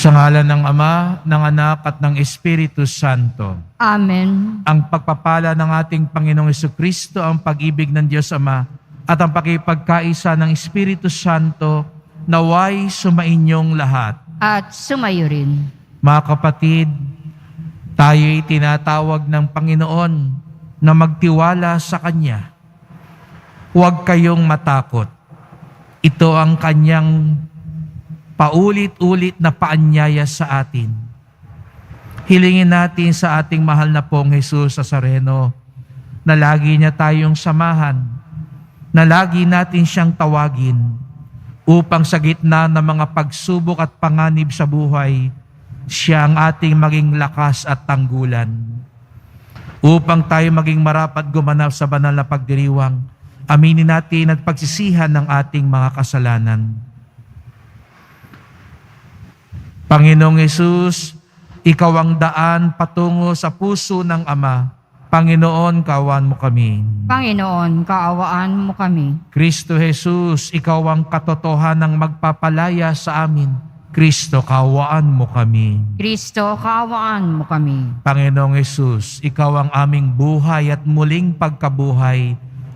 Sa ngalan ng Ama, ng Anak at ng Espiritu Santo. Amen. Ang pagpapala ng ating Panginoong Jesucristo, ang pag-ibig ng Diyos Ama, at ang pakipagkaisa ng Espiritu Santo, naway sumainyong lahat. At sumayo rin. Mga kapatid, tayo'y tinatawag ng Panginoon na magtiwala sa Kanya. Huwag kayong matakot. Ito ang Kanyang paulit-ulit na paanyaya sa atin. Hilingin natin sa ating mahal na pong Jesus Nazareno na lagi niya tayong samahan, na lagi natin siyang tawagin upang sa gitna ng mga pagsubok at panganib sa buhay, siya ang ating maging lakas at tanggulan. Upang tayo maging marapat gumanap sa banal na pagdiriwang, aminin natin at pagsisihan ng ating mga kasalanan. Panginoong Hesus, Ikaw ang daan patungo sa puso ng Ama. Panginoon, kaawaan mo kami. Panginoon, kaawaan mo kami. Kristo Jesus, Ikaw ang katotohanang magpapalaya sa amin. Kristo, kaawaan mo kami. Kristo, kaawaan mo kami. Panginoong Hesus, Ikaw ang aming buhay at muling pagkabuhay.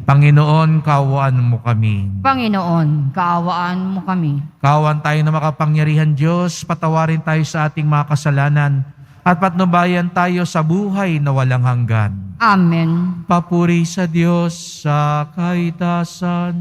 Panginoon, kaawaan mo kami. Panginoon, kaawaan mo kami. Kaawaan tayo na makapangyarihan Diyos, patawarin tayo sa ating mga kasalanan, at patnubayan tayo sa buhay na walang hanggan. Amen. Papuri sa Diyos sa kaitasan.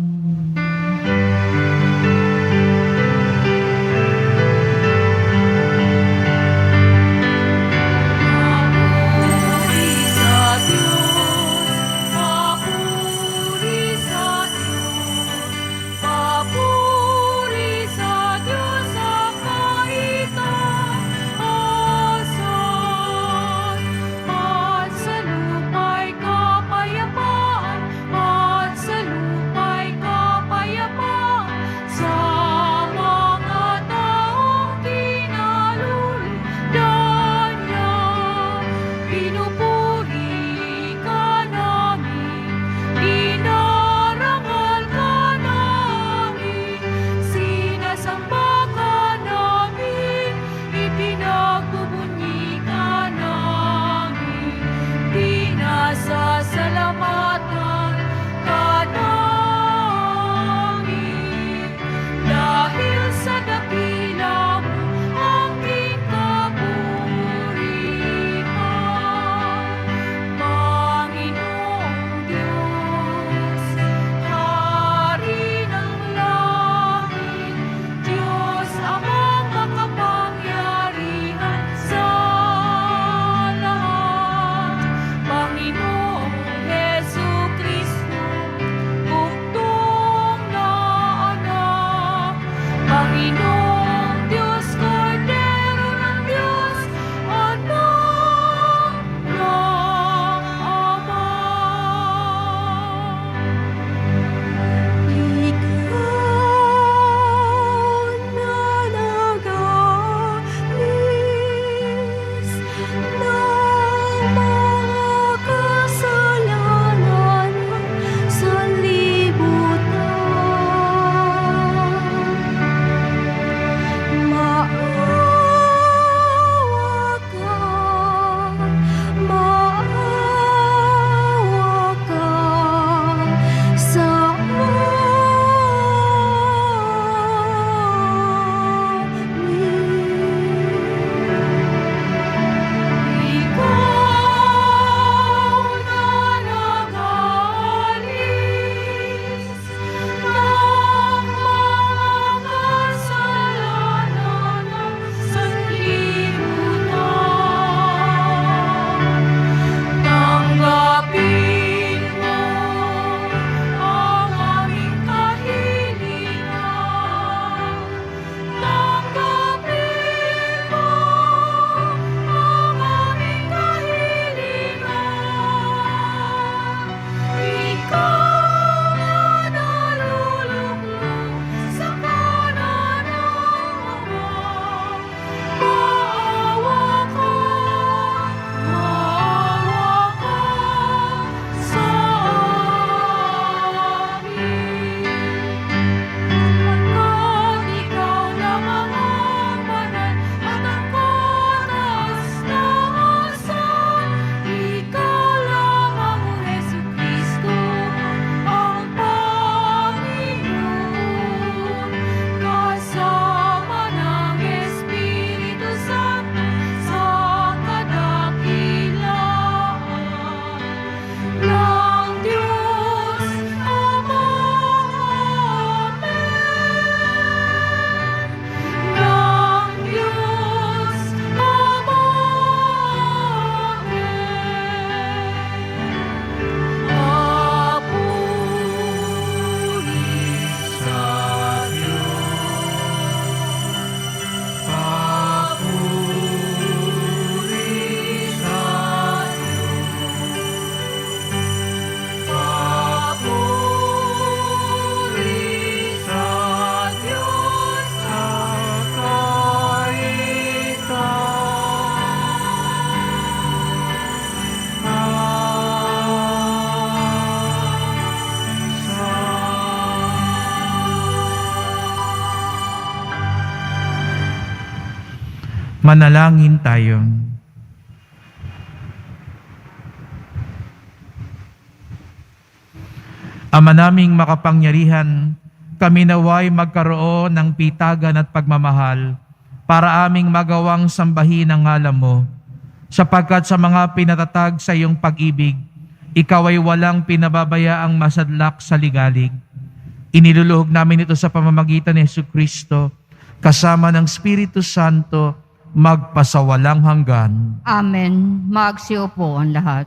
Manalangin tayo. Ama naming makapangyarihan, kami naway magkaroon ng pitagan at pagmamahal para aming magawang sambahin ang ngalan mo, sapagkat sa mga pinatatag sa iyong pag-ibig, ikaw ay walang pinababayaang masadlak sa ligalig. Iniluluhog namin ito sa pamamagitan ni Jesucristo, kasama ng Espiritu Santo, magpasawalang hanggan. Amen. Magsiupo ang lahat.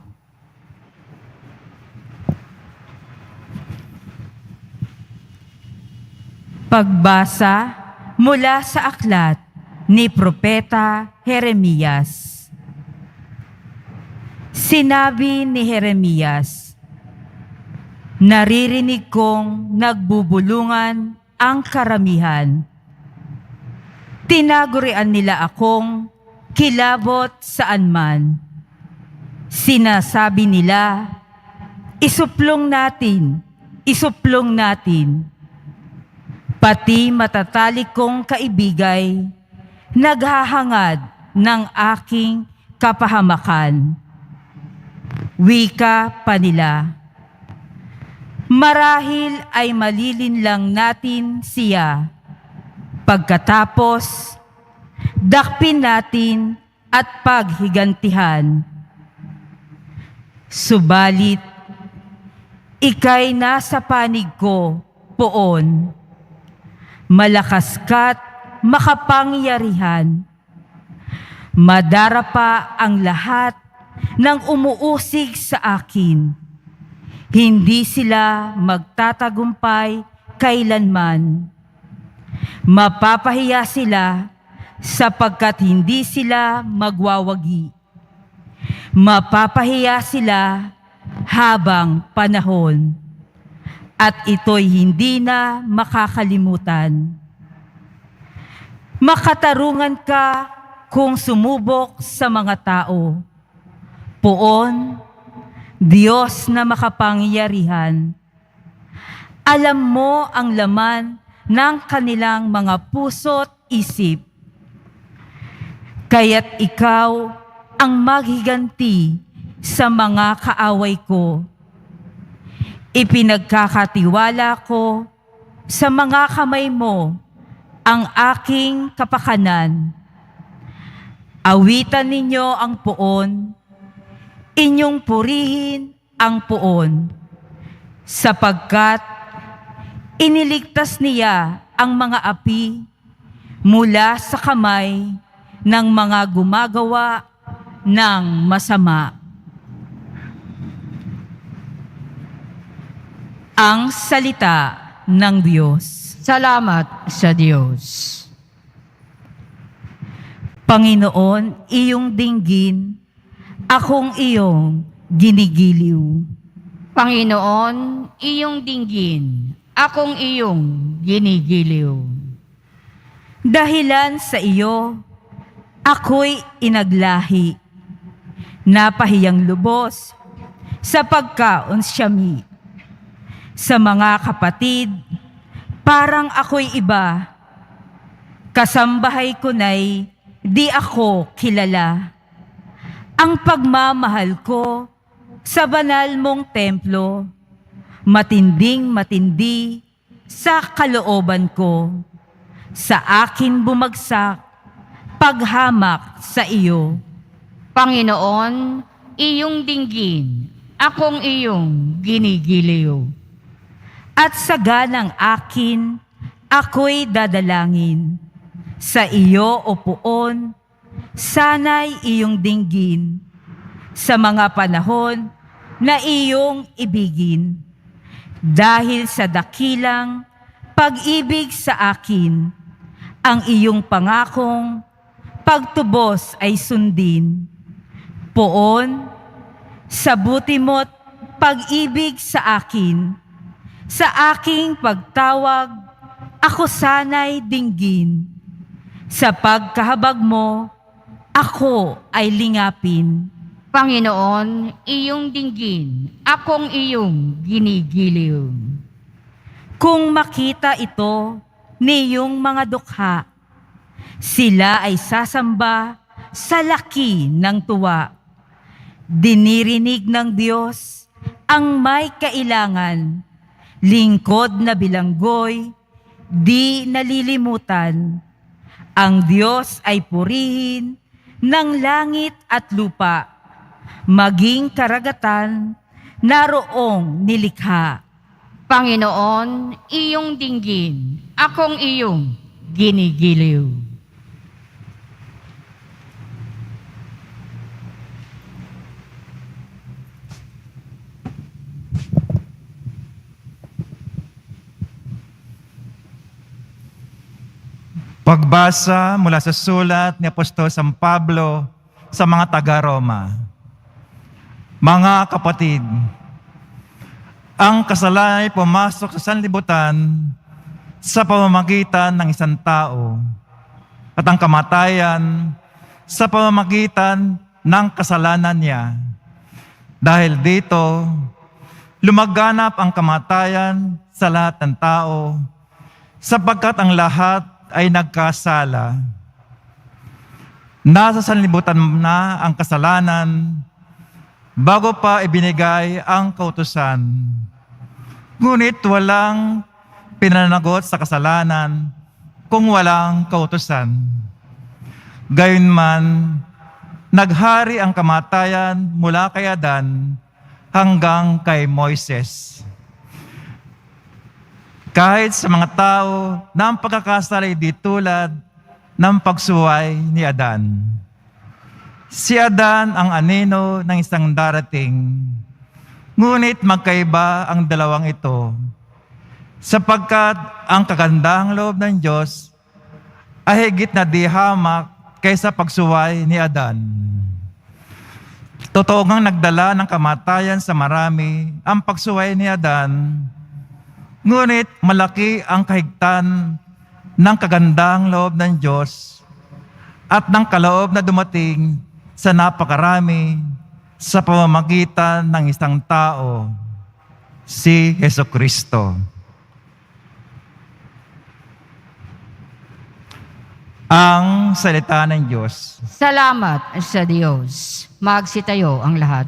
Pagbasa mula sa aklat ni Propeta Jeremias. Sinabi ni Jeremias, naririnig kong nagbubulungan ang karamihan. Tinagurian nila akong kilabot saan man. Sinasabi nila, isuplong natin, isuplong natin. Pati matatalik kong kaibigay, naghahangad ng aking kapahamakan. Wika pa nila, marahil ay malilinlang natin siya. Pagkatapos, dakpin natin at paghigantihan. Subalit, ika'y nasa panig ko poon. Malakas ka't makapangyarihan. Madarapa ang lahat ng umuusig sa akin. Hindi sila magtatagumpay kailanman. Mapapahiya sila sapagkat hindi sila magwawagi. Mapapahiya sila habang panahon. At ito'y hindi na makakalimutan. Makatarungan ka kung sumubok sa mga tao. Poon, Diyos na makapangyarihan. Alam mo ang laman ng kanilang mga puso't isip. Kaya't ikaw ang maghiganti sa mga kaaway ko. Ipinagkakatiwala ko sa mga kamay mo ang aking kapakanan. Awitan ninyo ang poon, inyong purihin ang poon, sapagkat iniligtas niya ang mga api mula sa kamay ng mga gumagawa ng masama. Ang salita ng Diyos. Salamat sa Diyos. Panginoon, iyong dinggin, akong iyong ginigiliw. Panginoon, iyong dinggin, akong iyong ginigiliw. Dahilan sa iyo, ako'y inaglahi. Napahiyang lubos sa pagkaunsyami. Sa mga kapatid, parang ako'y iba. Kasambahay ko na'y di ako kilala. Ang pagmamahal ko sa banal mong templo, matinding matindi sa kalooban ko. Sa akin bumagsak, paghamak sa iyo. Panginoon, iyong dinggin, akong iyong ginigiliw. At sa ganang akin, ako'y dadalangin. Sa iyo, O Poon, sana'y iyong dinggin. Sa mga panahon na iyong ibigin. Dahil sa dakilang pag-ibig sa akin, ang iyong pangakong pagtubos ay sundin. Poon, sa buti mo't pag-ibig sa akin, sa aking pagtawag, ako sana'y dinggin. Sa pagkahabag mo, ako ay lingapin. Panginoon, iyong dinggin, akong iyong ginigiliw. Kung makita ito niyong mga dukha, Sila ay sasamba sa laki ng tuwa. Dinirinig ng Diyos ang may kailangan. Lingkod na bilanggoy, di nalilimutan. Ang Diyos ay purihin ng langit at lupa, maging karagatan naroong nilikha. Panginoon, iyong dinggin, akong iyong ginigiliw. Pagbasa mula sa sulat ni Apostol San Pablo sa mga taga-Roma. Mga kapatid, ang kasalan ay pumasok sa sanlibutan sa pamamagitan ng isang tao at ang kamatayan sa pamamagitan ng kasalanan niya. Dahil dito, lumaganap ang kamatayan sa lahat ng tao sapagkat ang lahat ay nagkasala. Nasa sanlibutan na ang kasalanan bago pa ibinigay ang kautusan. Ngunit walang pinanagot sa kasalanan kung walang kautusan. Gayunman, naghari ang kamatayan mula kay Adan hanggang kay Moises. Kahit sa mga tao na ang pagkakasala ay di tulad ng pagsuway ni Adan. Si Adan ang anino ng isang darating, ngunit magkaiba ang dalawang ito, sapagkat ang kagandahang loob ng Diyos ay higit na di hamak kaysa pagsuway ni Adan. Totoo ngang nagdala ng kamatayan sa marami ang pagsuway ni Adan, ngunit malaki ang kahigtan ng kagandang loob ng Diyos at ng kaloob na dumating sa napakarami sa pamamagitan ng isang tao, si Jesucristo. Ang salita ng Diyos. Salamat sa Diyos. Magsitayo ang lahat.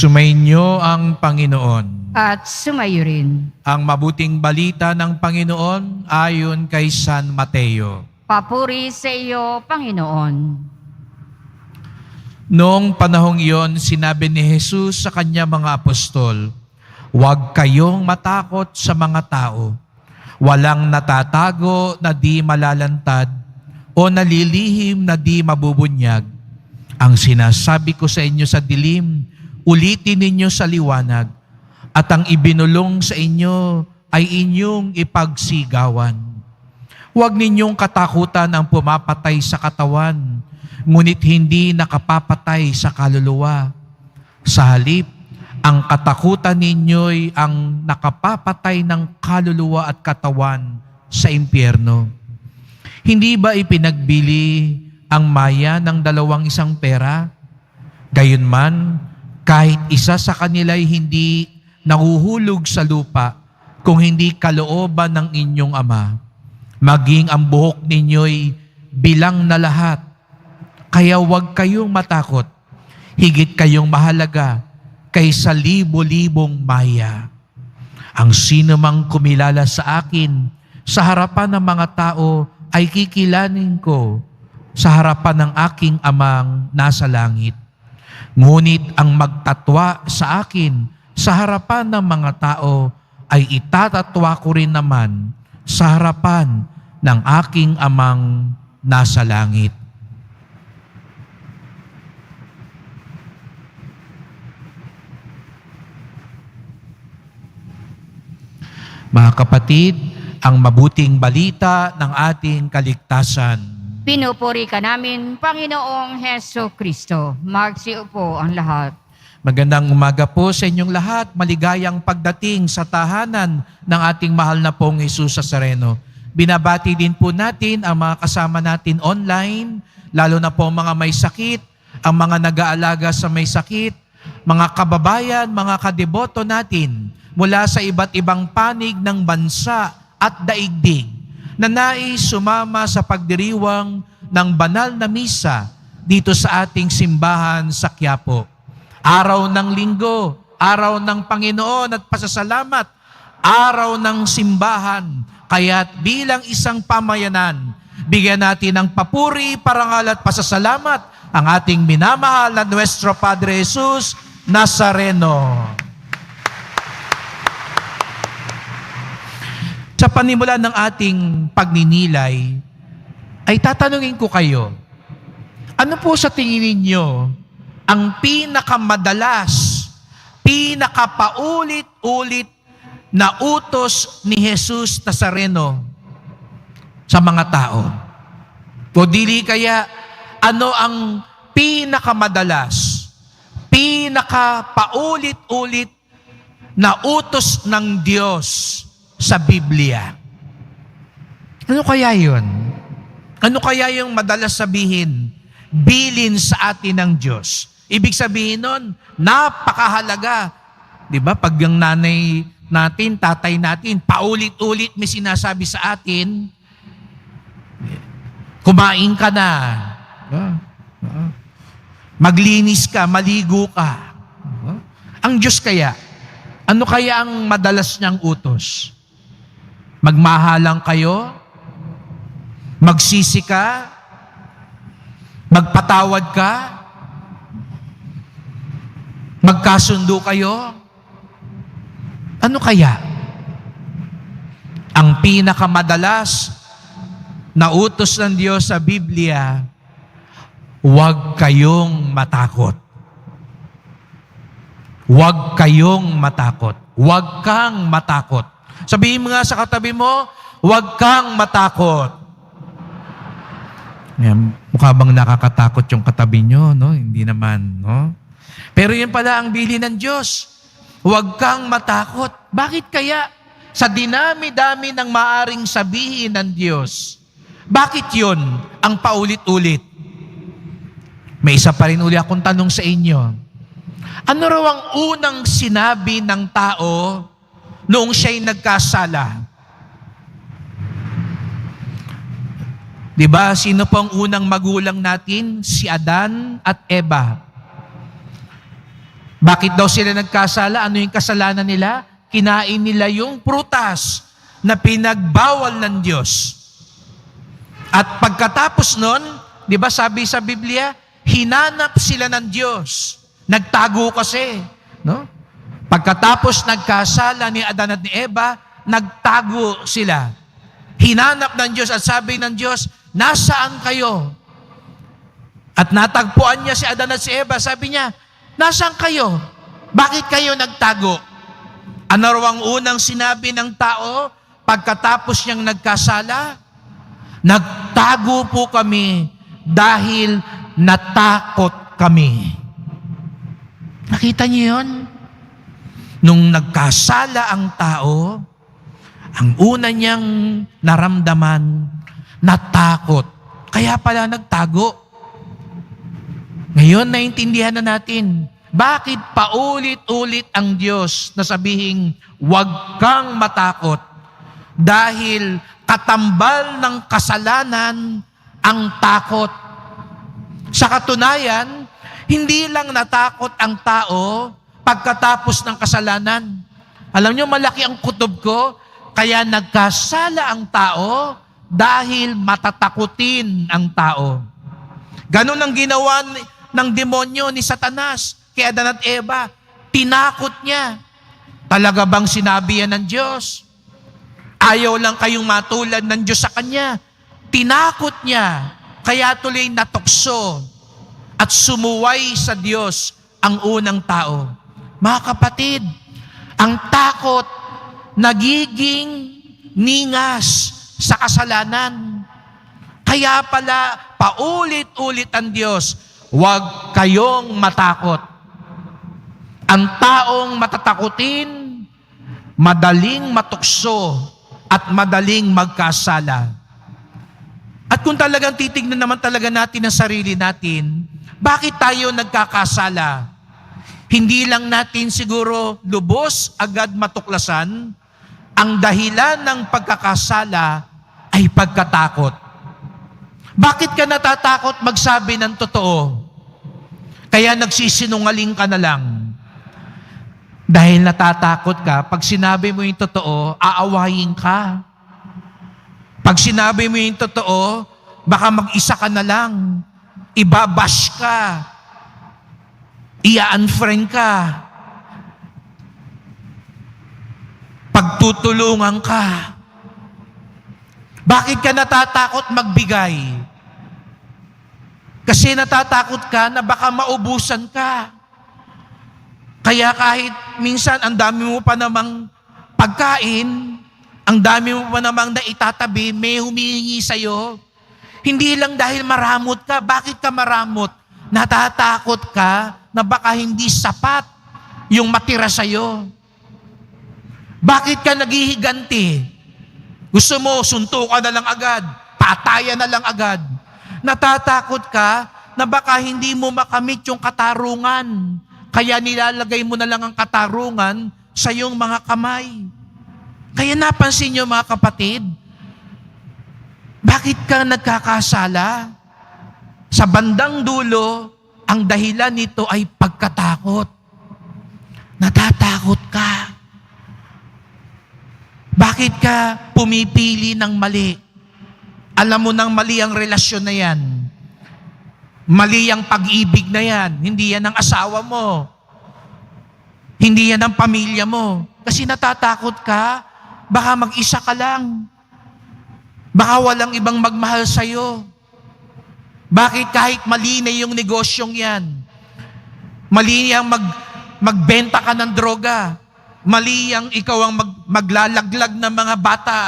Sumainyo ang Panginoon. At sumayo rin. Ang mabuting balita ng Panginoon ayon kay San Mateo. Papuri sa iyo, Panginoon. Noong panahong iyon, sinabi ni Jesus sa kanya mga apostol, "Huwag kayong matakot sa mga tao. Walang natatago na di malalantad o nalilihim na di mabubunyag. Ang sinasabi ko sa inyo sa dilim, ulitin ninyo sa liwanag, at ang ibinulong sa inyo ay inyong ipagsigawan. Huwag ninyong katakutan ang pumapatay sa katawan, ngunit hindi nakapapatay sa kaluluwa. Sa halip, ang katakutan ninyo'y ang nakapapatay ng kaluluwa at katawan sa impyerno. Hindi ba ipinagbili ang maya ng 2 pera? Gayunman, kahit isa sa kanila'y hindi nahuhulog sa lupa kung hindi kalooban ng inyong Ama. maging ang buhok ninyo'y bilang na lahat. Kaya huwag kayong matakot. Higit kayong mahalaga kaysa libo-libong maya. Ang sino mang kumilala sa akin, sa harapan ng mga tao, ay kikilanin ko sa harapan ng aking amang nasa langit. Ngunit ang magtatwa sa akin sa harapan ng mga tao ay itatatwa ko rin naman sa harapan ng aking amang nasa langit. Mga kapatid, ang mabuting balita ng ating kaligtasan. Pinupuri ka namin, Panginoong Heso Kristo. Magsiupo ang lahat. Magandang umaga po sa inyong lahat. Maligayang pagdating sa tahanan ng ating mahal na pong Jesus Nazareno. Binabati din po natin ang mga kasama natin online, lalo na po mga may sakit, ang mga nag-aalaga sa may sakit, mga kababayan, mga kadeboto natin mula sa iba't ibang panig ng bansa at daigdig na nais sumama sa pagdiriwang ng banal na misa dito sa ating simbahan sa Quiapo. Araw ng linggo, araw ng Panginoon at pasasalamat, araw ng simbahan. Kaya't bilang isang pamayanan, bigyan natin ng papuri, parangal at pasasalamat ang ating minamahal na Nuestro Padre Jesus Nazareno. Sa panimula ng ating pagninilay, ay tatanungin ko kayo, ano po sa tingin ninyo ang pinakamadalas, pinakapaulit-ulit na utos ni Jesus Nazareno sa mga tao? O dili kaya, ano ang pinakamadalas, pinakapaulit-ulit na utos ng Diyos sa Biblia? Ano kaya yun? Ano kaya yung madalas sabihin, bilin sa atin ng Diyos? Ibig sabihin nun, napakahalaga. Di ba? Pag yung nanay natin, tatay natin, paulit-ulit may sinasabi sa atin, kumain ka na. Maglinis ka, maligo ka. Ang Diyos kaya, ano kaya ang madalas niyang utos? Magmahalang kayo? Magsisi ka? Magpatawad ka? Magkasundo kayo? Ano kaya? Ang pinakamadalas na utos ng Diyos sa Biblia, huwag kayong matakot. Huwag kayong matakot. Huwag kang matakot. Sabihin mo nga sa katabi mo, huwag kang matakot. Yan, mukha bang nakakatakot yung katabi nyo, no? Hindi naman, no? Pero yun pala ang bili ng Diyos. Huwag kang matakot. Bakit kaya? Sa dinami-dami ng maaring sabihin ng Diyos, bakit yun ang paulit-ulit? May isa pa rin uli akong tanong sa inyo. Ano raw ang unang sinabi ng tao noong siya'y nagkasala? Diba, sino po ang unang magulang natin? Si Adan at Eva. Bakit daw sila nagkasala? Ano yung kasalanan nila? Kinain nila yung prutas na pinagbawal ng Diyos. At pagkatapos nun, di ba sabi sa Biblia, hinanap sila ng Diyos. Nagtago kasi. No? Pagkatapos nagkasala ni Adan at ni Eva, nagtago sila. Hinanap ng Diyos at sabi ng Diyos, nasaan kayo? At natagpuan niya si Adan at si Eva. Sabi niya, nasaan kayo? Bakit kayo nagtago? Ano raw ang unang sinabi ng tao pagkatapos niyang nagkasala? Nagtago po kami dahil natakot kami. Nakita niyo yun? Nung nagkasala ang tao, ang una niyang naramdaman, natakot. Kaya pala nagtago. Ngayon, naintindihan na natin, bakit paulit-ulit ang Diyos na sabihing, huwag kang matakot dahil Katambal ng kasalanan ang takot. Sa katunayan, hindi lang natakot ang tao pagkatapos ng kasalanan. Alam nyo, malaki ang kutob ko, kaya nagkasala ang tao dahil matatakutin ang tao. Ganon ang ginawa ng demonyo ni Satanas kay Adan at Eva. Tinakot niya. Talaga bang sinabi yan ng Diyos? Ayaw lang kayong matulad ng Diyos sa Kanya. Tinakot niya, kaya tuloy natukso at sumuway sa Diyos ang unang tao. Mga kapatid, ang takot nagiging ningas sa kasalanan. Kaya pala, paulit-ulit ang Diyos, huwag kayong matakot. Ang taong matatakutin, madaling matukso at madaling magkasala. At kung talagang titignan naman talaga natin ang sarili natin, bakit tayo nagkakasala? Hindi lang natin siguro lubos agad matuklasan, ang dahilan ng pagkakasala ay pagkatakot. Bakit ka natatakot magsabi ng totoo? Kaya nagsisinungaling ka na lang. Dahil natatakot ka, pag sinabi mo yung totoo, aawayin ka. Pag sinabi mo yung totoo, baka mag-isa ka na lang. Ibabash ka. Ia-unfriend ka. Pagtutulungan ka. Bakit ka natatakot magbigay? Kasi natatakot ka na baka maubusan ka. Kaya kahit minsan ang dami mo pa namang pagkain, ang dami mo pa namang naitatabi, may humihingi sa'yo. Hindi lang dahil maramot ka. Bakit ka maramot? Natatakot ka na baka hindi sapat yung matira sa'yo. Bakit ka naghihiganti? Gusto mo, sunto ka na lang agad. Patayan na lang agad. Natatakot ka na baka hindi mo makamit yung katarungan. Kaya nilalagay mo na lang ang katarungan sa iyong mga kamay. Kaya napansin niyo mga kapatid, bakit ka nagkakasala? Sa bandang dulo, ang dahilan nito ay pagkatakot. Natatakot ka. Bakit ka pumipili ng mali? Alam mo nang mali ang relasyon na yan. Mali ang pag-ibig na yan. Hindi yan ang asawa mo. Hindi yan ang pamilya mo. Kasi natatakot ka, baka mag-isa ka lang. Baka walang ibang magmahal sa'yo. Bakit kahit mali na yung negosyong yan? Mali yung magbenta ka ng droga. Mali yung ikaw ang maglalaglag ng mga bata.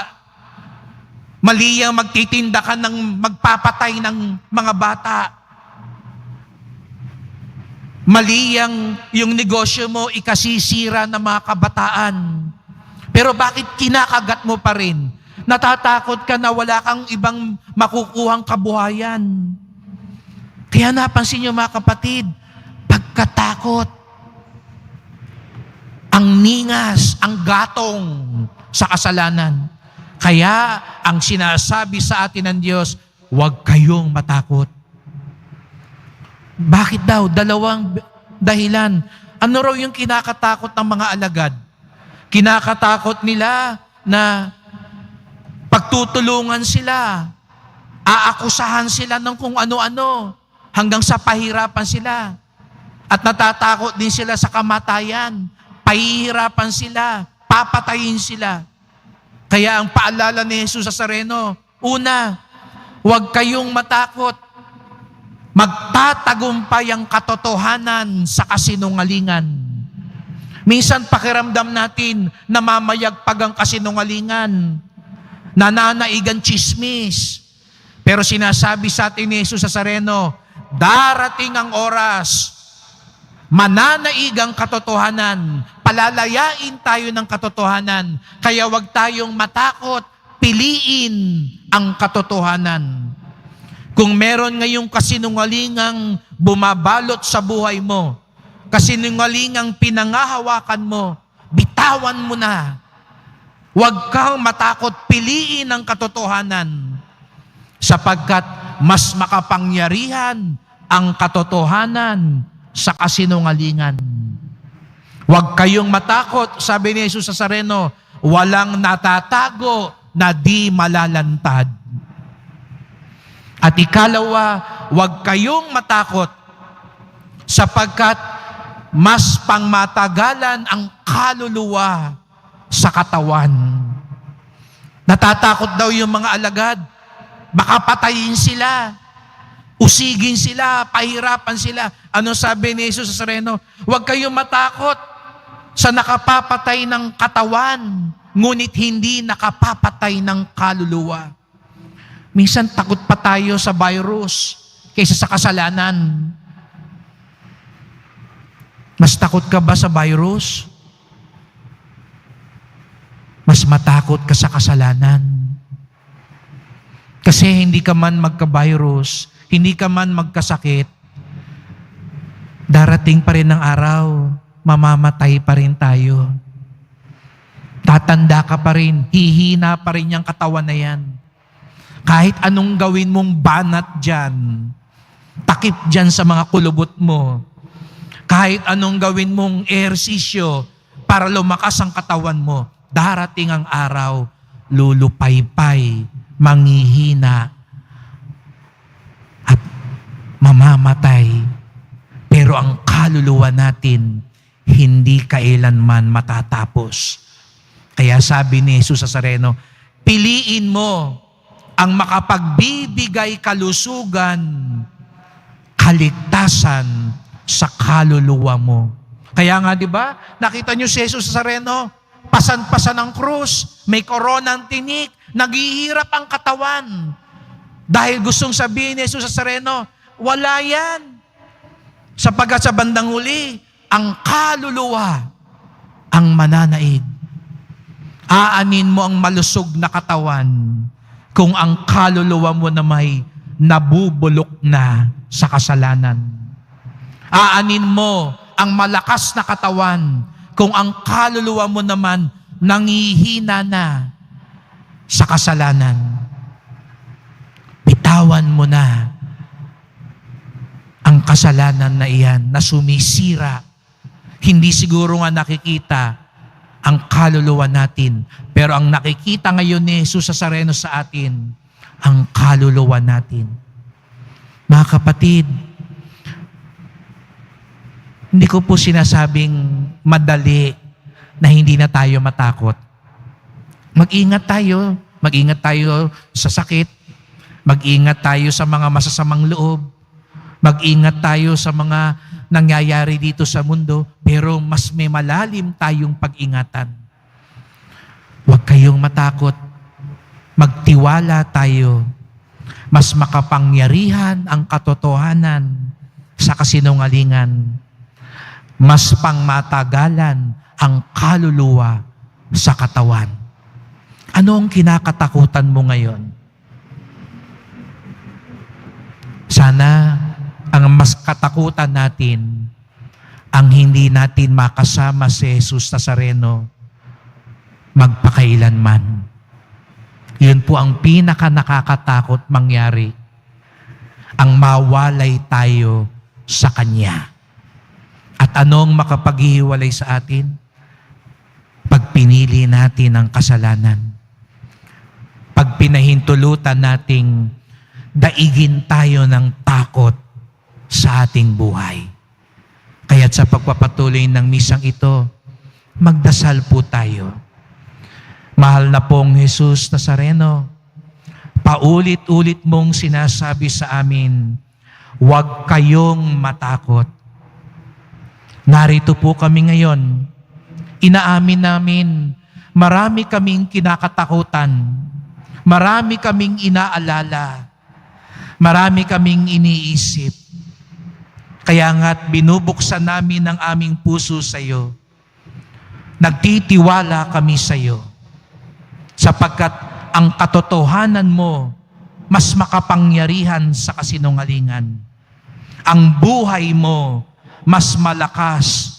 Mali yung magtitinda ka ng magpapatay ng mga bata. Mali yung negosyo mo, ikasisira ng mga kabataan. Pero bakit kinakagat mo pa rin? Natatakot ka na wala kang ibang makukuhang kabuhayan. Kaya napansin niyo mga kapatid, pagkatakot, ang ningas, ang gatong sa kasalanan. Kaya ang sinasabi sa atin ng Diyos, huwag kayong matakot. Bakit daw? Dalawang dahilan. Ano raw yung kinakatakot ng mga alagad? Kinakatakot nila na pagtutulungan sila, aakusahan sila ng kung ano-ano, hanggang sa pahirapan sila. At natatakot din sila sa kamatayan, pahihirapan sila, papatayin sila. Kaya ang paalala ni Jesus sa Nazareno, una, huwag kayong matakot. Magtatagumpay ang katotohanan sa kasinungalingan. Minsan pakiramdam natin, namamayagpag ang kasinungalingan, nananaigan chismis. Pero sinasabi sa atin ni Jesus sa Nazareno, darating ang oras, mananaig ang katotohanan, palalayain tayo ng katotohanan, kaya huwag tayong matakot, piliin ang katotohanan. Kung meron ngayong kasinungalingang bumabalot sa buhay mo, kasinungalingang pinangahawakan mo, bitawan mo na. Huwag kang matakot piliin ang katotohanan sapagkat mas makapangyarihan ang katotohanan sa kasinungalingan. Huwag kayong matakot, sabi ni Jesus sa Nazareno, walang natatago na di malalantad. At ikalawa, huwag kayong matakot sapagkat mas pangmatagalan ang kaluluwa sa katawan. Natatakot daw yung mga alagad, baka patayin sila, usigin sila, pahirapan sila. Ano sabi ni Jesus sa Nazareno? Huwag kayong matakot sa nakapapatay ng katawan, ngunit hindi nakapapatay ng kaluluwa. Minsan takot pa tayo sa virus kaysa sa kasalanan. Mas takot ka ba sa virus? Mas matakot ka sa kasalanan. Kasi hindi ka man magka-virus, hindi ka man magkasakit, darating pa rin ang araw, mamamatay pa rin tayo. Tatanda ka pa rin, hihina pa rin yung katawan na yan. Kahit anong gawin mong banat dyan, takip dyan sa mga kulubot mo, kahit anong gawin mong ehersisyo para lumakas ang katawan mo, darating ang araw, lulupaypay, manghihina, at mamamatay. Pero ang kaluluwa natin, hindi kailanman matatapos. Kaya sabi ni Jesus sa Nazareno, piliin mo ang makapagbibigay kalusugan, kaligtasan sa kaluluwa mo. Kaya nga, di ba, nakita niyo si Jesus sa Nazareno, pasan-pasan ng krus, may koronang tinik, naghihirap ang katawan. Dahil gustong sabihin ni Jesus sa Nazareno, wala yan. Sapagkat sa bandang huli, ang kaluluwa ang mananaig. Aanin mo ang malusog na katawan kung ang kaluluwa mo na may nabubulok na sa kasalanan. Aanin mo ang malakas na katawan kung ang kaluluwa mo naman nangihina na sa kasalanan. Bitawan mo na ang kasalanan na iyan na sumisira. Hindi siguro nga nakikita ang kaluluwa natin, pero ang nakikita ngayon ni Jesus sa Nazareno sa atin, ang kaluluwa natin. Mga kapatid, hindi ko po sinasabing madali na hindi na tayo matakot. Mag-ingat tayo sa sakit, mag-ingat tayo sa mga masasamang loob, mag-ingat tayo sa mga nangyayari dito sa mundo, pero mas may malalim tayong pag-ingatan. Huwag kayong matakot, magtiwala tayo, mas makapangyarihan ang katotohanan sa kasinungalingan. Mas pangmatagalan ang kaluluwa sa katawan. Ano ang kinakatakutan mo ngayon? Sana ang mas katakutan natin ang hindi natin makasama si Jesus Nazareno magpakailanman. Yun po ang pinaka nakakatakot mangyari. Ang mawalay tayo sa Kanya. At anong makapaghihiwalay sa atin? Pag pinili natin ang kasalanan. Pag pinahintulutan nating daigin tayo ng takot sa ating buhay. Kaya't sa pagpapatuloy ng misang ito, magdasal po tayo. Mahal na pong Jesus Nazareno, paulit-ulit mong sinasabi sa amin, huwag kayong matakot. Narito po kami ngayon. Inaamin namin, marami kaming kinakatakutan. Marami kaming inaalala. Marami kaming iniisip. Kaya nga't binubuksan namin ang aming puso sa iyo. Nagtitiwala kami sa iyo. Sapagkat ang katotohanan mo mas makapangyarihan sa kasinungalingan. Ang buhay mo mas malakas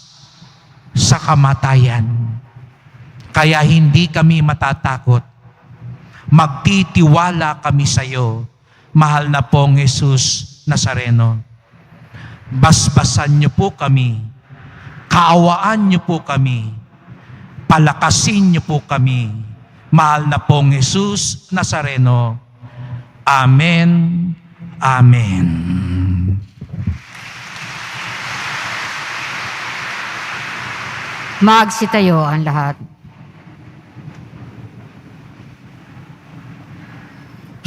sa kamatayan. Kaya hindi kami matatakot. Magtitiwala kami sa iyo, mahal na pong Jesus Nazareno. Basbasan niyo po kami, kaawaan niyo po kami, palakasin niyo po kami, mahal na pong Jesus Nazareno. Amen. Amen. Magsitayo ang lahat.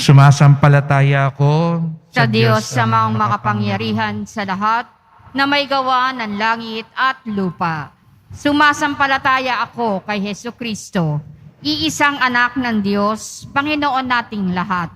Sumasampalataya ako Sa Diyos samang makapangyarihan sa lahat, na may gawa ng langit at lupa. Sumasampalataya ako kay Hesu Kristo, iisang anak ng Diyos, Panginoon nating lahat.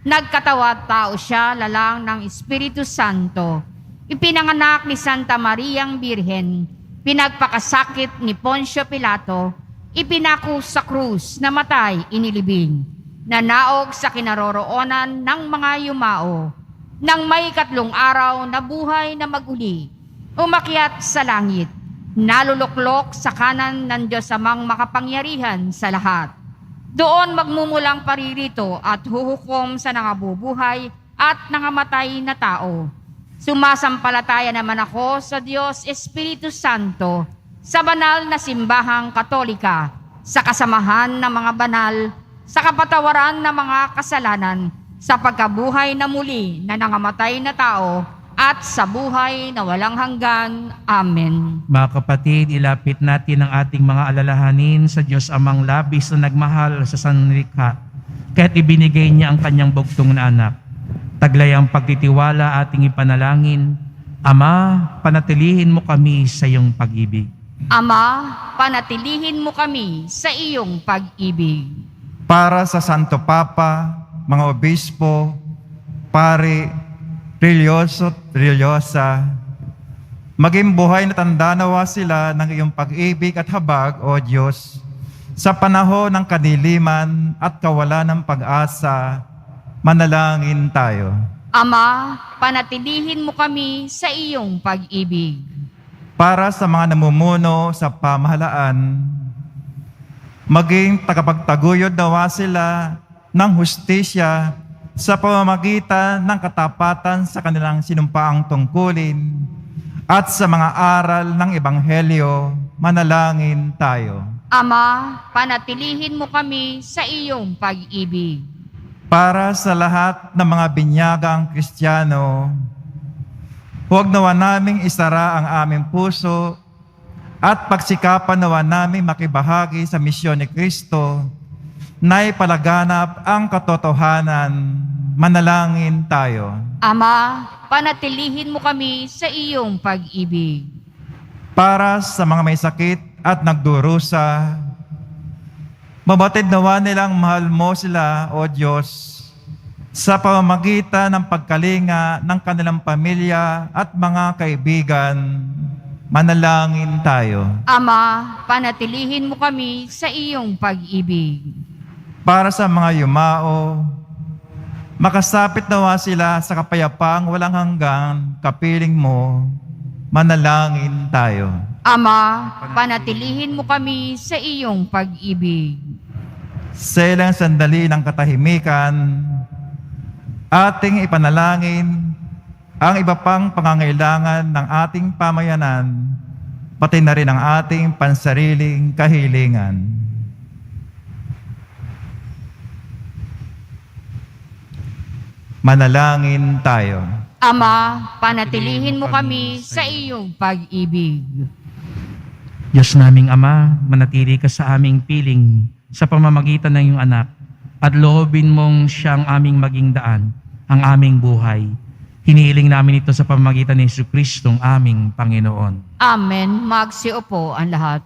Nagkatawad tao siya, lalang ng Espiritu Santo. Ipinanganak ni Santa Mariang Birhen, pinagpakasakit ni Poncio Pilato, ipinako sa krus, namatay, inilibing. Nanaog sa kinaroroonan ng mga yumao. Nang may 3 araw na buhay na maguli, umakyat sa langit, naluluklok sa kanan ng Diyos amang makapangyarihan sa lahat. Doon magmumulang paririto at huhukom sa nangabubuhay at nangamatay na tao. Sumasampalataya naman ako sa Diyos Espiritu Santo, sa banal na simbahang Katolika, sa kasamahan ng mga banal, sa kapatawaran ng mga kasalanan, sa pagkabuhay na muli na nangamatay na tao, at sa buhay na walang hanggan. Amen. Mga kapatid, ilapit natin ang ating mga alalahanin sa Diyos amang labis na nagmahal sa sanlikha, kaya't ibinigay niya ang kanyang bugtong na anak. Taglay ang pagtitiwala ating ipanalangin. Ama, panatilihin mo kami sa iyong pag-ibig. Ama, panatilihin mo kami sa iyong pag-ibig. Para sa Santo Papa, mga obispo, pari, religyoso at religyosa, maging buhay na tanda nawa sila ng iyong pag-ibig at habag, O Diyos, sa panahon ng kadiliman at kawalan ng pag-asa. Manalangin tayo. Ama, panatilihin mo kami sa iyong pag-ibig. Para sa mga namumuno sa pamahalaan, maging tagapagtaguyod nawa sila ng hustisya sa pamamagitan ng katapatan sa kanilang sinumpaang tungkulin at sa mga aral ng Ebanghelyo. Manalangin tayo. Ama, panatilihin mo kami sa iyong pag-ibig. Para sa lahat ng mga binyagang Kristiyano, huwag nawa naming isara ang aming puso at pagsikapan nawa naming makibahagi sa misyon ni Kristo na ipalaganap ang katotohanan. Manalangin tayo. Ama, panatilihin mo kami sa iyong pag-ibig. Para sa mga may sakit at nagdurusa, mabatid nawa nilang mahal mo sila, O Diyos, sa pamamagitan ng pagkalinga ng kanilang pamilya at mga kaibigan. Manalangin tayo. Ama, panatilihin mo kami sa iyong pag-ibig. Para sa mga yumao, makasapit nawa sila sa kapayapaang walang hanggang kapiling mo. Manalangin tayo. Ama, panatilihin mo kami sa iyong pag-ibig. Sa ilang sandali ng katahimikan, ating ipanalangin ang iba pang pangangailangan ng ating pamayanan, pati na rin ang ating pansariling kahilingan. Manalangin tayo. Ama, panatilihin mo kami sa iyong pag-ibig. Diyos naming Ama, manatili ka sa aming piling sa pamamagitan ng iyong anak at loobin mong siyang aming maging daan, ang aming buhay. Hinihiling namin ito sa pamamagitan ni Jesucristo, aming Panginoon. Amen. Magsiupo ang lahat.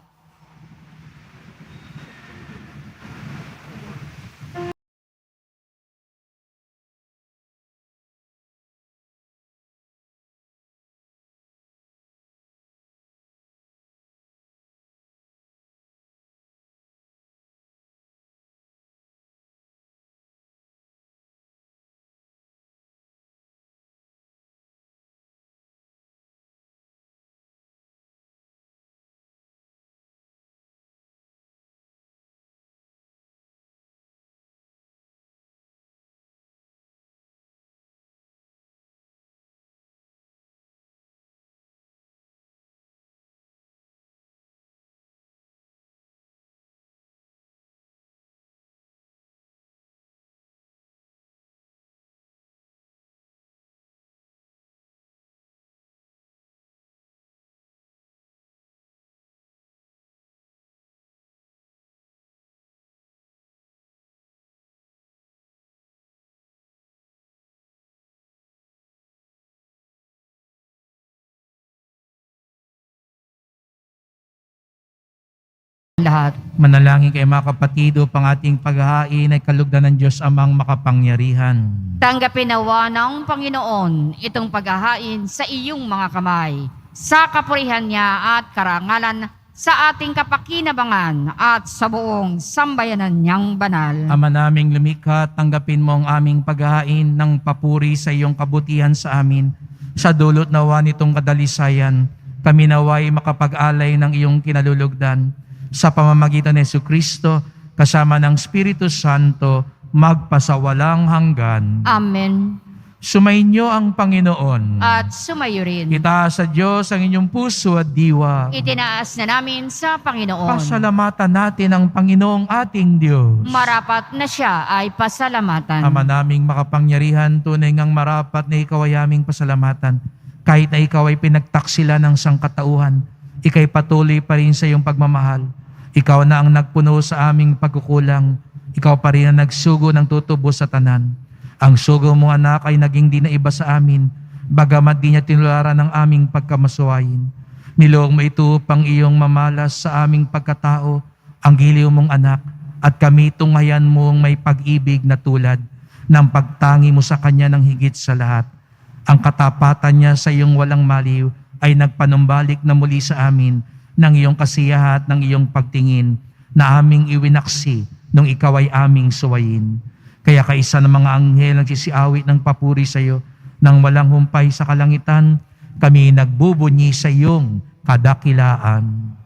lahat. Manalangin kayo mga kapatid upang ating paghahain ay kalugdan ng Diyos Amang makapangyarihan. Tanggapin nawa ng Panginoon itong paghahain sa iyong mga kamay, sa kapurihan niya at karangalan, sa ating kapakinabangan at sa buong sambayanan niyang banal. Ama naming lumikha, tanggapin mo ang aming paghahain ng papuri sa iyong kabutihan sa amin. Sa dulot nawa nitong kadalisayan, kami naway makapag-alay ng iyong kinalulugdan. Sa pamamagitan ni Jesucristo, kasama ng Espiritu Santo, magpasawalang hanggan. Amen. Sumainyo ang Panginoon. At sumayo rin. Itaas sa Diyos ang inyong puso at diwa. Itinaas na namin sa Panginoon. Pasalamatan natin ang Panginoong ating Diyos. Marapat na siya ay pasalamatan. Ama naming makapangyarihan, tunay ngang marapat na ikaw ay aming pasalamatan. Kahit na ikaw ay pinagtaksila ng sangkatauhan, ika'y patuloy pa rin sa iyong pagmamahal. Ikaw na ang nagpuno sa aming pagkukulang. Ikaw pa rin ang nagsugo ng tutubo sa tanan. Ang sugo mong anak ay naging di na iba sa amin, bagamat di niya tinularan ng aming pagkamasuwayin. Niloong mo ito upang iyong mamalas sa aming pagkatao, ang giliw mong anak, at kami tunghayan mong may pag-ibig na tulad ng pagtangi mo sa kanya ng higit sa lahat. Ang katapatan niya sa iyong walang maliw ay nagpanumbalik na muli sa amin ng iyong kasiyahan at ng iyong pagtingin na aming iwinaksi nung ikaw ay aming suwayin. Kaya kaisa ng mga anghel nagsisiawit ng papuri sa iyo, nang walang humpay sa kalangitan, kami nagbubunyi sa iyong kadakilaan.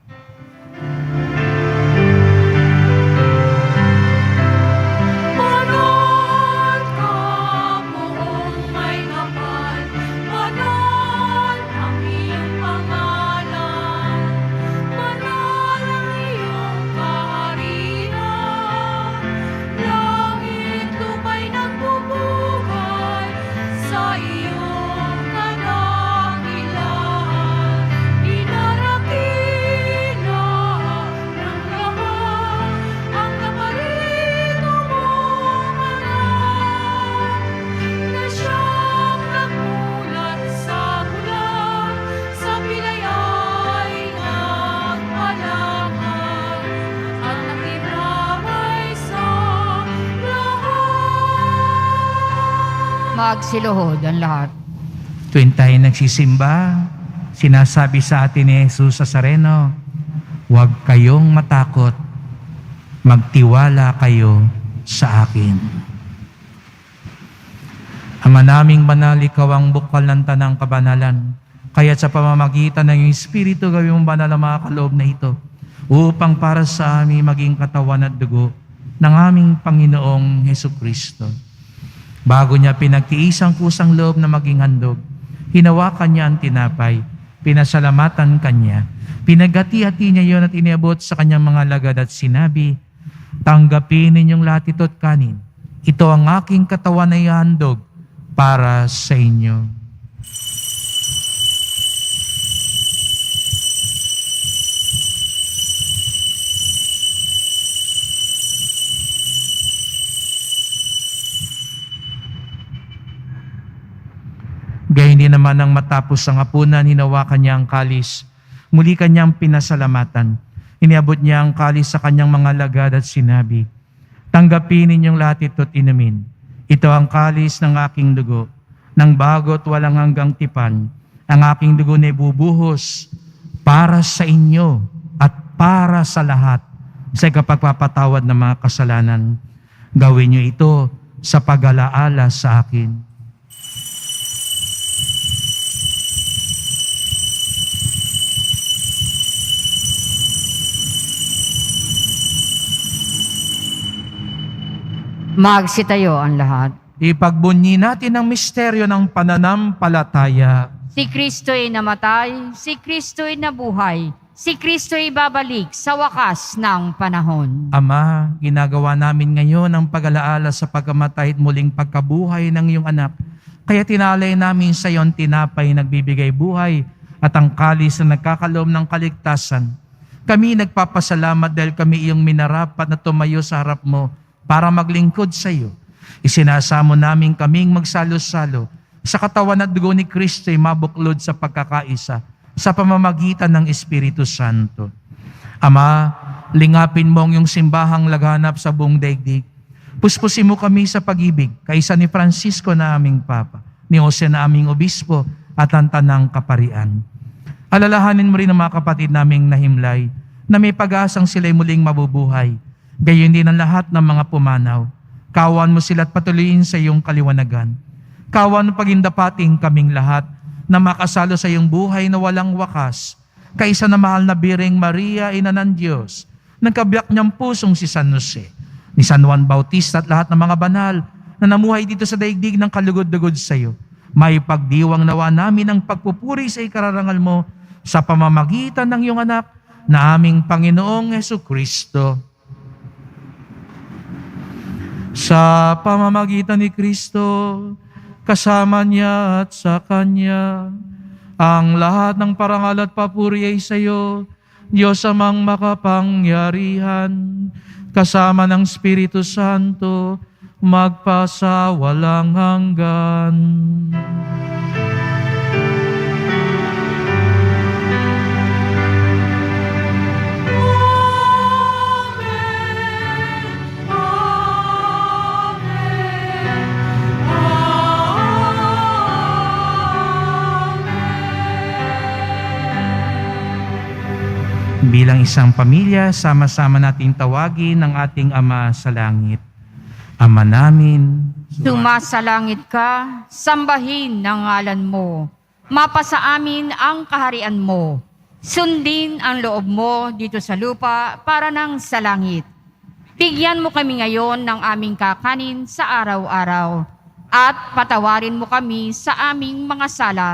Magsiluhod ang lahat. Tuwing tayo nagsisimba, sinasabi sa atin ni Jesus sa Sareno, huwag kayong matakot, magtiwala kayo sa akin. Ama naming banal, ikaw ang bukal ng tanang kabanalan. Kaya't sa pamamagitan ng iyong Espiritu, gawin mong banal ang mga kaloob na ito, upang para sa amin maging katawan at dugo ng aming Panginoong Hesukristo. Bago niya pinagtiis ang kusang loob na maging handog, hinawakan niya ang tinapay, pinasalamatan kanya, pinagati-hati niya yon at iniabot sa kanyang mga lagad at sinabi, tanggapin ninyong lahat ito at kanin. Ito ang aking katawan na ihandog para sa inyo. Gayun din naman nang matapos ang hapunan, hinawakan niya ang kalis. Muli kanyang pinasalamatan. Iniabot niya ang kalis sa kanyang mga lagad at sinabi, tanggapin ninyong lahat ito at inumin. Ito ang kalis ng aking dugo, ng bago't walang hanggang tipan. Ang aking dugo na ibubuhos para sa inyo at para sa lahat sa kapagpapatawad ng mga kasalanan. Gawin niyo ito sa pag-alaala sa akin. Magsitayo ang lahat. Ipagbunyi natin ang misteryo ng pananampalataya. Si Kristo'y namatay, si Kristo'y nabuhay, si Kristo'y babalik sa wakas ng panahon. Ama, ginagawa namin ngayon ang pag-alaala sa pagkamatay at muling pagkabuhay ng iyong anak. Kaya tinalay namin sa iyo ang tinapay nagbibigay buhay at ang kalis na nagkakaloob ng kaligtasan. Kami nagpapasalamat dahil kami iyong minarapat na tumayo sa harap mo para maglingkod sa iyo. Isinasamo namin kaming magsalo-salo sa katawan at dugo ni Kristo ay mabuklod sa pagkakaisa sa pamamagitan ng Espiritu Santo. Ama, Lingapin mo ang iyong simbahang laganap sa buong daigdig. Puspusin mo kami sa pag-ibig, kaisa ni Francisco na aming Papa, ni Jose na aming Obispo, at ang Tanang Kaparian. Alalahanin mo rin ang mga kapatid naming nahimlay, na may pag-asang sila'y muling mabubuhay. Gayon din ang lahat ng mga pumanaw. Kawan mo sila at patuloyin sa iyong kaliwanagan. Kawan mo pagindapating kaming lahat na makasalo sa iyong buhay na walang wakas. Kaisa na mahal na Biring Maria, Ina ng Diyos, nagkabiyak niyang pusong si San Jose, ni San Juan Bautista at lahat ng mga banal na namuhay dito sa daigdig ng kalugod-lugod sa iyo. May pagdiwang nawa namin ang pagpupuri sa ikararangal mo sa pamamagitan ng iyong anak na aming Panginoong Jesucristo. Sa pamamagitan ni Kristo, kasama niya at sa Kanya, ang lahat ng parangal at papuri ay sa iyo, Diyos amang makapangyarihan, kasama ng Espiritu Santo, magpasa walang hanggan. Bilang isang pamilya, sama-sama nating tawagin ang ating Ama sa langit. Ama namin, Sumasalangit ka, sambahin ang ngalan mo. Mapasa amin ang kaharian mo. Sundin ang loob mo dito sa lupa para nang sa langit. Bigyan mo kami ngayon ng aming kakanin sa araw-araw at patawarin mo kami sa aming mga sala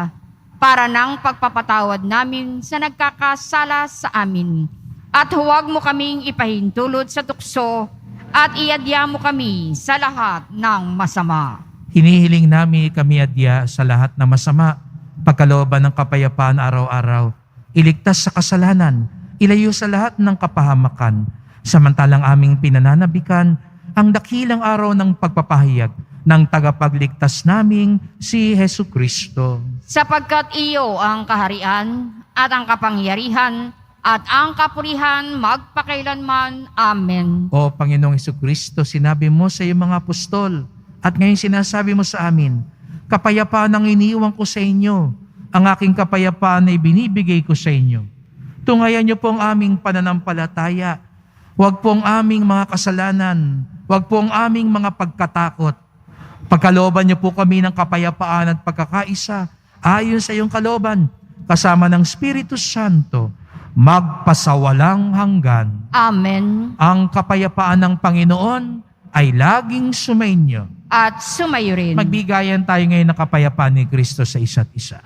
para nang pagpapatawad namin sa nagkakasala sa amin. At huwag mo kaming ipahintulot sa tukso at iadya mo kami sa lahat ng masama. hinihiling namin kami adya sa lahat na masama, pagkalooban ng kapayapaan araw-araw, iligtas sa kasalanan, ilayo sa lahat ng kapahamakan, samantalang aming pinananabikan ang dakilang araw ng pagpapahayag ng tagapagligtas naming si Hesu Kristo. Sapagkat iyo ang kaharian at ang kapangyarihan at ang kapurihan magpakailanman. Amen. O Panginoong Hesu Kristo, sinabi mo sa iyong mga apostol at ngayon sinasabi mo sa amin, kapayapaan ang iniiwan ko sa inyo, ang aking kapayapaan ay binibigay ko sa inyo. Tungayan niyo po ang aming pananampalataya, huwag po ang aming mga kasalanan, huwag po ang aming mga pagkatakot. Pagkalooban niyo po kami ng kapayapaan at pagkakaisa, ayon sa iyong kalooban, kasama ng Espiritu Santo, magpasawalang hanggan. Amen. Ang kapayapaan ng Panginoon ay laging sumainyo. At sumayo rin. Magbigayan tayo ngayon ng kapayapaan ni Kristo sa isa't isa.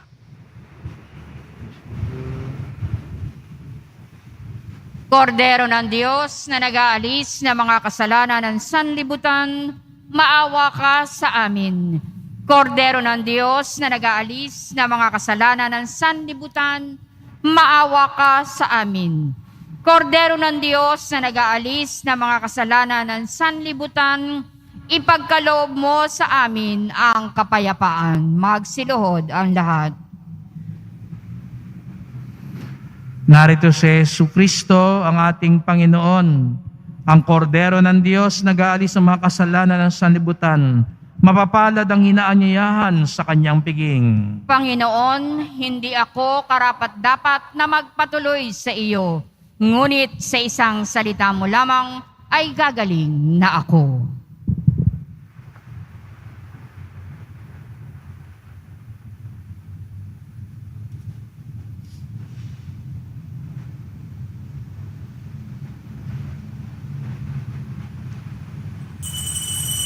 Kordero ng Diyos na nag-aalis ng mga kasalanan ng sanlibutan, maawa ka sa amin. Kordero ng Diyos na nag-aalis ng mga kasalanan ng sanlibutan, maawa ka sa amin. Kordero ng Diyos na nag-aalis ng mga kasalanan ng sanlibutan, ipagkaloob mo sa amin ang kapayapaan. Magsiluhod ang lahat. Narito si Jesu Kristo, ang ating Panginoon, ang kordero ng Diyos nag-aalis ng mga kasalanan ng sanlibutan. Mapapalad ang inaanyayahan sa kanyang piging. Panginoon, hindi ako karapat-dapat na magpatuloy sa iyo, ngunit sa isang salita mo lamang ay gagaling na ako.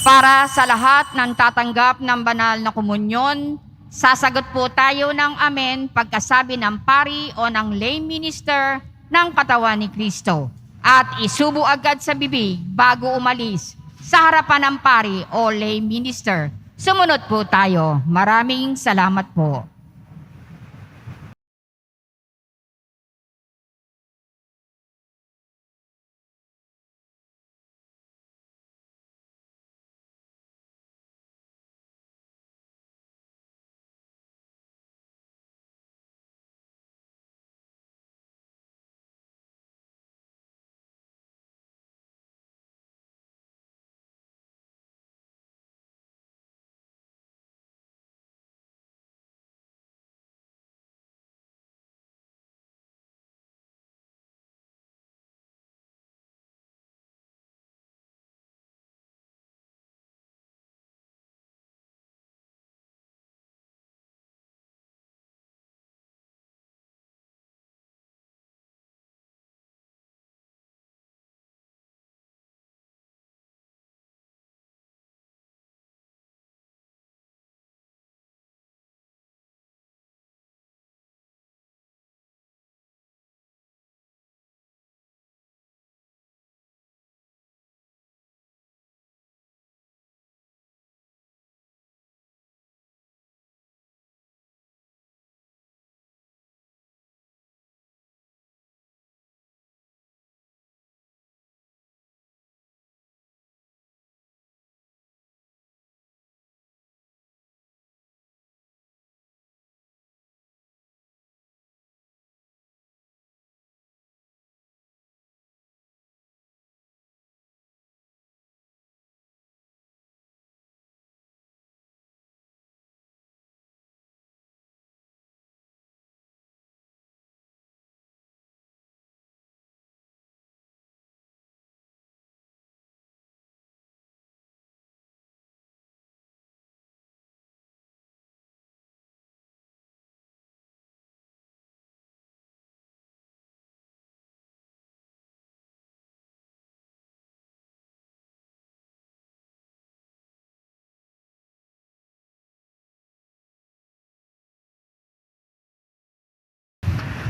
Para sa lahat ng tatanggap ng banal na komunyon, sasagot po tayo ng amen pagkasabi ng pari o ng lay minister ng katawan ni Kristo. At isubo agad sa bibig bago umalis sa harapan ng pari o lay minister. Sumunod po tayo. Maraming salamat po.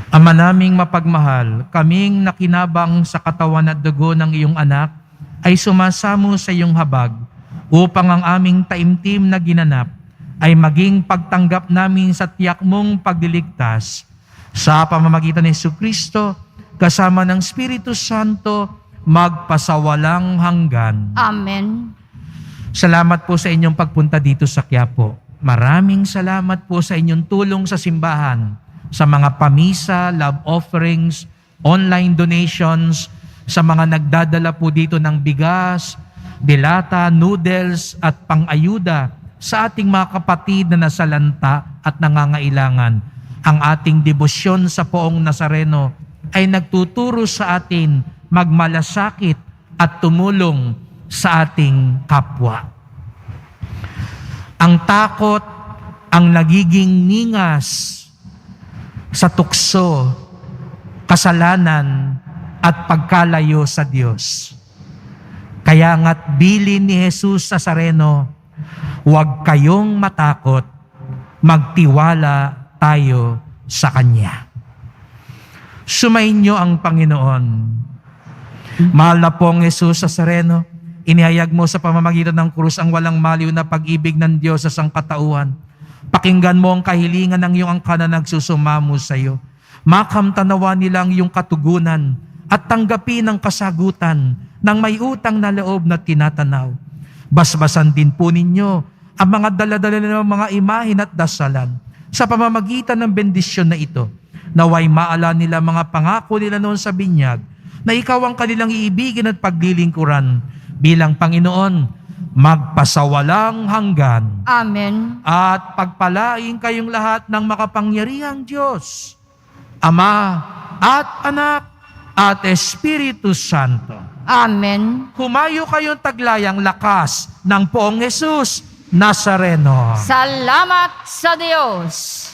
Ama naming mapagmahal, kaming nakinabang sa katawan at dugo ng iyong anak ay sumasamo sa iyong habag upang ang aming taimtim na ginanap ay maging pagtanggap namin sa tiyak mong pagliligtas sa pamamagitan ni Jesucristo kasama ng Espiritu Santo magpasawalang hanggan. Amen. Salamat po sa inyong pagpunta dito sa Quiapo. Maraming salamat po sa inyong tulong sa simbahan, sa mga pamisa, love offerings, online donations, sa mga nagdadala po dito ng bigas, dilata, noodles at pang-ayuda sa ating mga kapatid na nasalanta at nangangailangan. Ang ating debosyon sa Poong Nazareno ay nagtuturo sa atin magmalasakit at tumulong sa ating kapwa. Ang takot ang nagiging ningas sa tukso, kasalanan, at pagkalayo sa Diyos. Kaya nga't bilin ni Jesus Nazareno, huwag kayong matakot, magtiwala tayo sa Kanya. Sumainyo ang Panginoon. Mahal na pong Jesus Nazareno, inihayag mo sa pamamagitan ng krus ang walang maliw na pag-ibig ng Diyos sa sangkatauhan. Pakinggan mo ang kahilingan ng iyong angkan na nagsusumamo sa iyo. Makamtanawa nilang iyong katugunan at tanggapin ang kasagutan ng may utang na loob na tinatanaw. Basbasan din po ninyo ang mga daladala ng mga imahin at dasalan sa pamamagitan ng bendisyon na ito. Naway maala nila mga pangako nila noon sa binyag na ikaw ang kanilang iibigin at paglilingkuran bilang Panginoon magpasawalang hanggan. Amen. At pagpalain kayong lahat ng makapangyarihang Diyos, Ama at Anak at Espiritu Santo. Amen. Humayo kayong taglayang lakas ng Poong Jesus Nazareno. Salamat sa Diyos.